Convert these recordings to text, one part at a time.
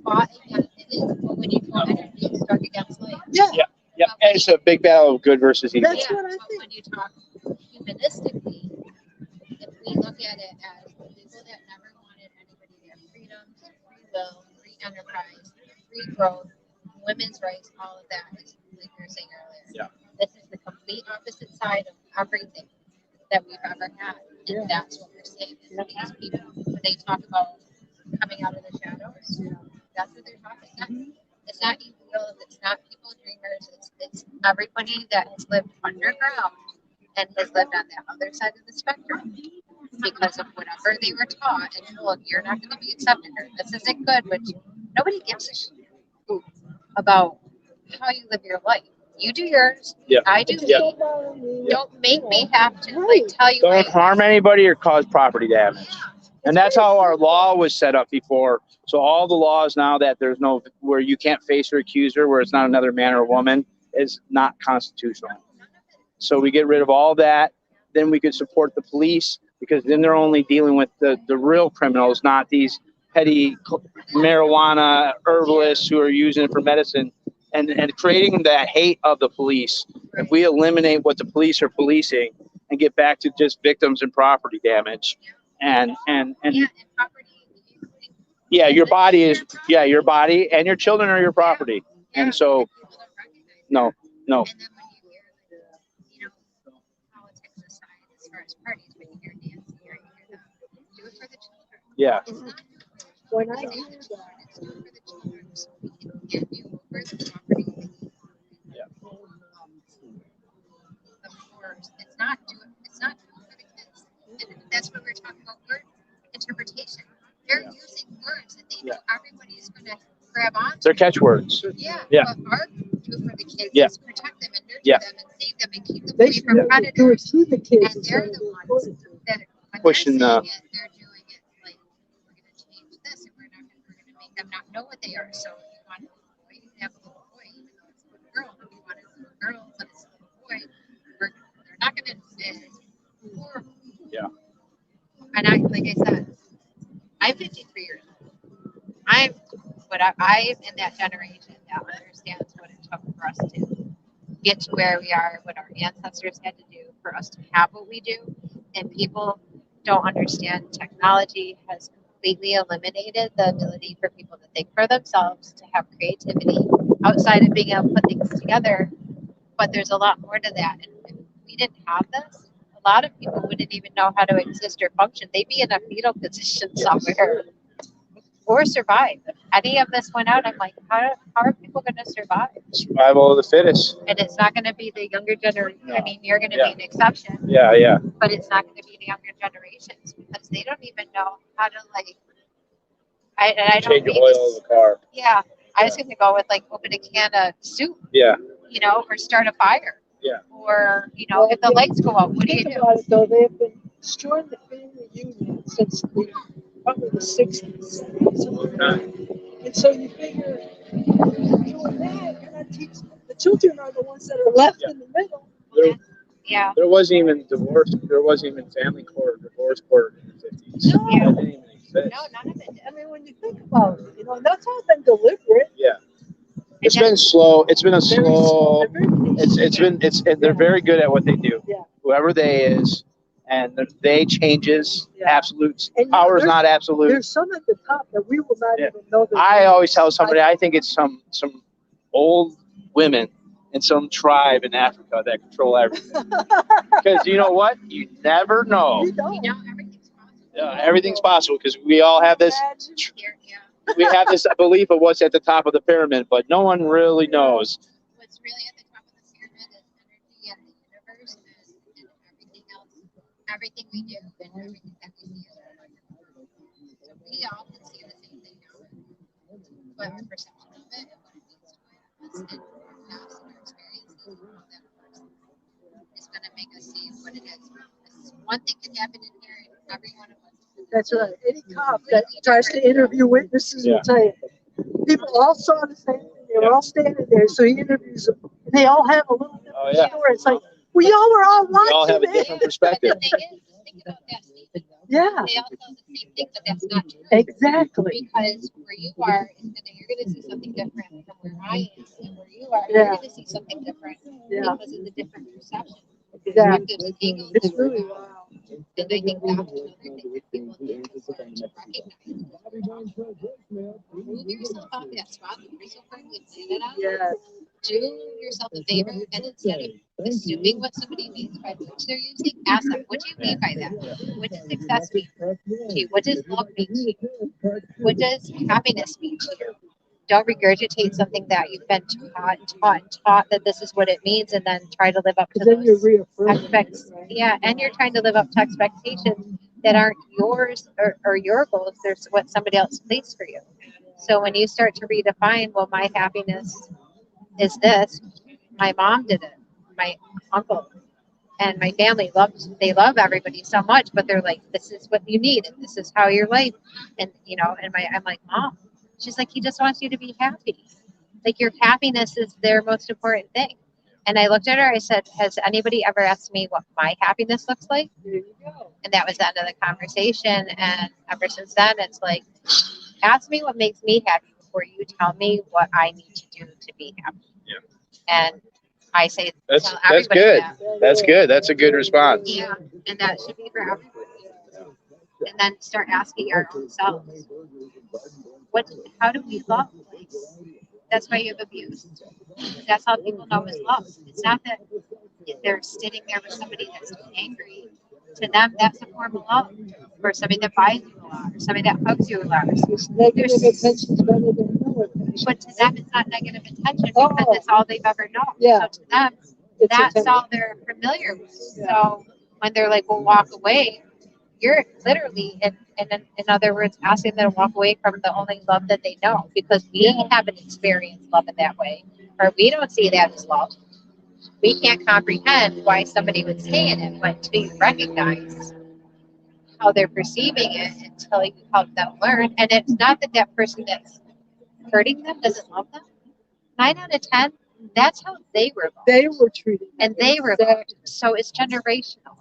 fought against it is when you fought energy, you struck against life. Yeah. Yeah. And it's a big battle of good versus evil. That's what I think. When you talk humanistically, if we look at it as the people that never wanted anybody to have freedoms, free will, free enterprise, free growth, women's rights, all of that is like you were saying earlier. Yeah. This is the complete opposite side of everything that we've ever had. And that's what we're seeing is these people. When they talk about coming out of the shadows, that's what they're talking about. It's not evil, it's not people dreamers, it's everybody that has lived underground and has lived on the other side of the spectrum because of whatever they were taught and told, you're not going to be accepted or this isn't good, which nobody gives a shit about how you live your life. You do yours, I do me. Don't make me have to like tell you. Don't harm anybody or cause property damage. And that's how our law was set up before. So all the laws now that there's no, where you can't face your accuser, where it's not another man or woman, is not constitutional. So we get rid of all that. Then we could support the police because then they're only dealing with the real criminals, not these petty marijuana herbalists who are using it for medicine and creating that hate of the police. If we eliminate what the police are policing and get back to just victims and property damage. And your body is your body and your children are your property. And so no. And then when you hear politics aside as far as parties, when you hear Nancy or you hear them, do it for the children. Yeah. It's not when I hear that, it's do it for the children so we can hand you over the property. Of course. It's not do it for the kids. And that's what we're talking about, word interpretation. They're using words that they know everybody's going to grab on. They're catchwords. Yeah. Yeah. But our do for the kids is protect them and nurture them and save them and keep them They away should from predators. do it through the kids. And they're the ones that when Pushing they're the. saying it, they're doing it like we're going to change this and we're going to make them not know what they are. So if you want a little boy, you can have a little boy, even though it's a little girl. If you want a little girl, but it's a little boy, they're not going to. It's horrible. Yeah. And I, like I said, I'm 53 years old. I'm in that generation that understands what it took for us to get to where we are, what our ancestors had to do for us to have what we do. And people don't understand technology has completely eliminated the ability for people to think for themselves, to have creativity outside of being able to put things together. But there's a lot more to that. And if we didn't have this, a lot of people wouldn't even know how to exist or function. They'd be in a fetal position somewhere or survive. If any of this went out, I'm like, how are people going to survive? Survival of the fittest. And it's not going to be the younger generation. No. I mean, you're going to be an exception. Yeah. But it's not going to be the younger generations because they don't even know how to I don't change the oil of the car. Yeah. I was going to go with open a can of soup. Yeah. Or start a fire. Yeah. Or, if the lights go out, what do you do? About it, though, they have been destroying the family union since probably the 60s. And so you figure, doing that, you're not teaching. The children are the ones that are left in the middle. There wasn't even divorce. There wasn't even family court or divorce court in the 50s. No. That didn't even exist. No, none of it. I mean, when you think about it, that's all been deliberate. Yeah. It's been slow. It's been a Very slow. slow. They're very good at what they do. Yeah. Whoever they is, and they changes. Yeah. Absolute And power is not absolute. There's some at the top that we will not even know. I always tell somebody I think it's some old women in some tribe in Africa that control everything. Because you know what? You never know. You don't. Everything's possible. Yeah, everything's possible because we all have this. Yeah. We have this belief of what's at the top of the pyramid, but no one really knows. What's really at the top of the pyramid is energy and the universe and everything else, everything we do and everything that we see is reflected. So we all can see the same thing now, but our perception of it and what it means to us and our past and our experiences and how that works is going to make us see what it is. One thing can happen in here, and every one of us. That's right. Any cop that tries to interview witnesses will tell you. People all saw the same thing. They were all standing there, so he interviews them. And they all have a little different story. It's like, we all were all watching. We all have a different perspective. The thing is, think about that statement. Yeah, They all tell the same thing, but that's not true. exactly. Because where you are, you're going to see something different from where I am, and where you are, Yeah. you're going to see something different Yeah, because of the different perception, exactly. perspectives, and egos. It's really wild. And I think that's another thing that people need to learn to recognize. Move yourself out of that spot that you're so firmly planted on. Yes. Do yourself a favor, and instead of assuming what somebody means by which they're using, ask them, what do you mean by that? What does success mean to you? What does love mean to you? What does happiness mean to you? Don't regurgitate something that you've been taught that this is what it means, and then try to live up to Because then you're those reaffirming. expectations. Yeah, and you're trying to live up to expectations that aren't yours or your goals. There's what somebody else placed for you. So when you start to redefine, well, my happiness is this. My mom did it. My uncle and my family they love everybody so much, but they're like, this is what you need, and this is how your life. And I'm like, Mom. She's like, he just wants you to be happy. Like, your happiness is their most important thing. And I looked at her. I said, has anybody ever asked me what my happiness looks like? There you go. And that was the end of the conversation. And ever since then, it's like, ask me what makes me happy before you tell me what I need to do to be happy. Yeah. And I say, That's tell everybody good. that. That's good. That's a good response. Yeah, and that should be for everybody. And then start asking our own selves, how do we love? That's why you have abuse. That's how people know it's love. It's not that they're sitting there with somebody that's angry. To them, that's a form of love. Or somebody that buys you a lot, or somebody that hugs you a lot. It's negative attention's better than no attention. But to them, it's not negative attention because it's all they've ever known. Yeah. So to them, It's that's attention. all they're familiar with. So when they're like, well, walk away, you're literally, in other words, asking them to walk away from the only love that they know, because we haven't experienced love in that way, or we don't see that as love. We can't comprehend why somebody would say it, but until you recognize how they're perceiving it, until you help them learn. And it's not that that person that's hurting them doesn't love them. 9 out of 10, that's how they were loved. They were treated. And they were loved. So it's generational.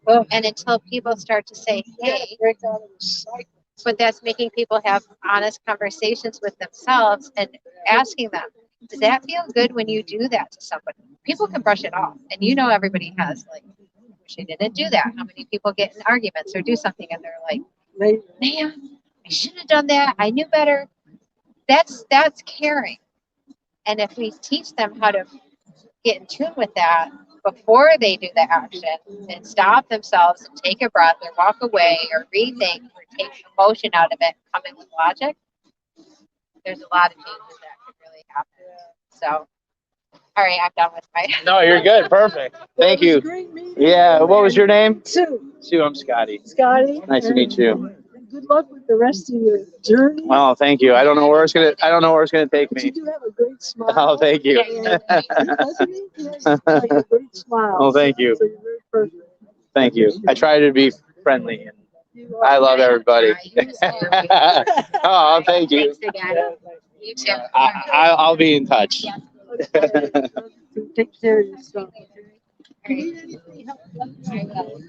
Oh, And until people start to say, hey, break out of the cycle. but that's making people have honest conversations with themselves and asking them, does that feel good when you do that to somebody? People can brush it off. And everybody has, like, wish I didn't do that. How many people get in arguments or do something and they're like, man, I shouldn't have done that. I knew better. That's caring. And if we teach them how to get in tune with that before they do the action, and stop themselves and take a breath or walk away or rethink or take emotion out of it, come in with logic, there's a lot of changes that could really happen. So, all right, I'm done with my. No, you're good. Perfect. Thank you. Great meeting Yeah. you, What was your name? Sue. Sue. I'm Scotty. Scotty. Nice to meet you. Good luck with the rest of your journey. Oh, thank you. I don't know where it's gonna take But you me. do have a great smile. Oh, thank you. Doesn't he? He has like a great smile. Oh, thank you. So you're very perfect. Thank you. I try to be friendly, and You are. I love everybody. Oh, thank you. Thanks again. You too. I'll be in touch. Okay. Take care of yourself. If you need anything, help, let me know.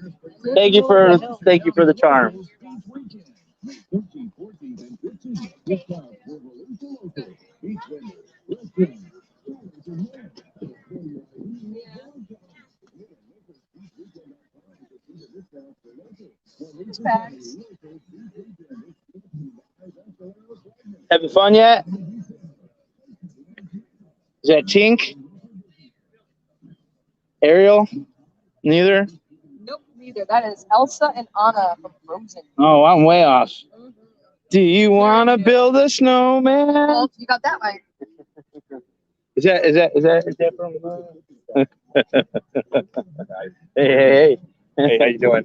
Thank you for the charm. Facts. Having fun yet? Is that Tink? Ariel? Neither? Nope, neither. That is Elsa and Anna from Frozen. Oh, I'm way off. Do you want to build a snowman? Well, you got that right. Is that from? Hey. Hey, how you doing?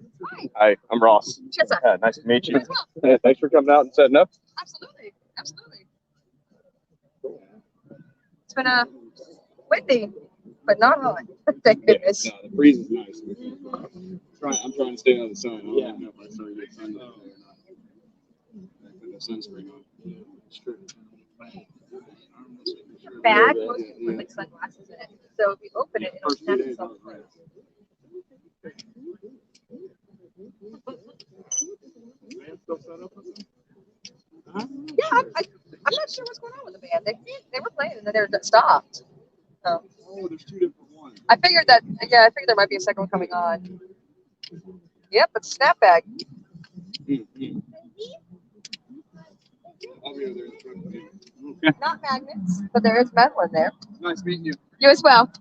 Hi, I'm Ross. Cheers, sir. Nice to meet you. You as well. Thanks for coming out and setting up. Absolutely. Absolutely. It's been windy, but not hot. Thank goodness. No, the breeze is nice. I'm trying to stay out of the sun. I don't even know if I started getting sun or not. Put the sunscreen on. Yeah, it's true. Bag, most people put like sunglasses in it. So if you open it, it'll First few snap days, I itself was right. closed. going on with the band. They were playing and then they stopped. So Oh, there's two different ones. I figured that. Yeah, I figured there might be a second one coming on. Yep, it's Snapback. Mm-hmm. I'll be over there in the front. Okay. Not magnets, but there is metal in there. Nice meeting you. You as well.